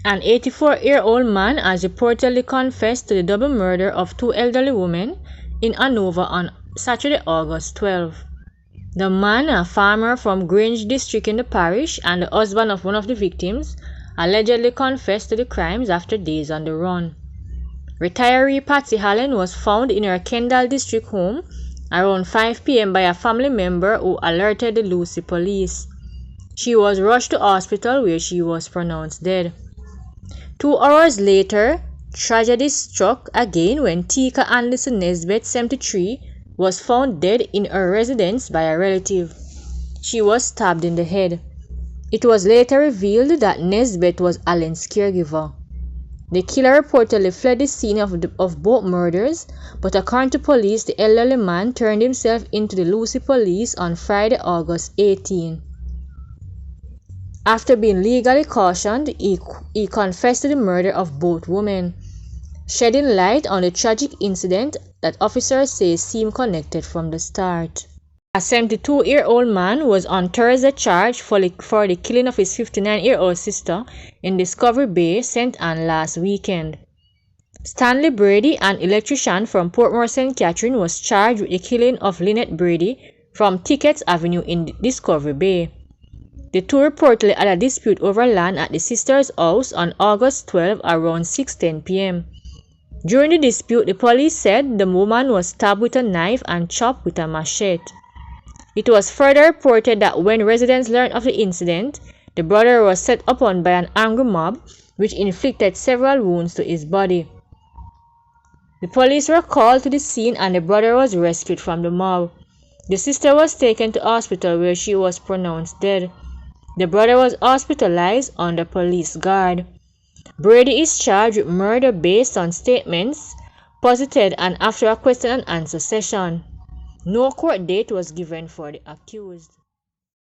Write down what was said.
An 84-year-old man has reportedly confessed to the double murder of two elderly women in Hanover on Saturday, August 12. The man, a farmer from Grange district in the parish and the husband of one of the victims, allegedly confessed to the crimes after days on the run. Retiree Patsy Allen was found in her Kendall district home around 5 p.m. by a family member who alerted the Lucy police. She was rushed to hospital where she was pronounced dead. 2 hours later, tragedy struck again when Tika Anderson Nesbitt, 73, was found dead in her residence by a relative. She was stabbed in the head. It was later revealed that Nesbitt was Allen's caregiver. The killer reportedly fled the scene of both murders, but according to police, the elderly man turned himself into the Lucy police on Friday, August 18. After being legally cautioned, he confessed to the murder of both women, shedding light on the tragic incident that officers say seemed connected from the start. A 72-year-old man was on Thursday charged for the killing of his 59-year-old sister in Discovery Bay, St. Anne last weekend. Stanley Brady, an electrician from Portmore St. Catherine, was charged with the killing of Lynette Brady from Tickets Avenue in Discovery Bay. The two reportedly had a dispute over land at the sister's house on August 12 around 6:10 p.m. During the dispute, the police said the woman was stabbed with a knife and chopped with a machete. It was further reported that when residents learned of the incident, the brother was set upon by an angry mob, which inflicted several wounds to his body. The police were called to the scene and the brother was rescued from the mob. The sister was taken to hospital where she was pronounced dead. The brother was hospitalized under police guard. Brady is charged with murder based on statements posited and after a question and answer session. No court date was given for the accused.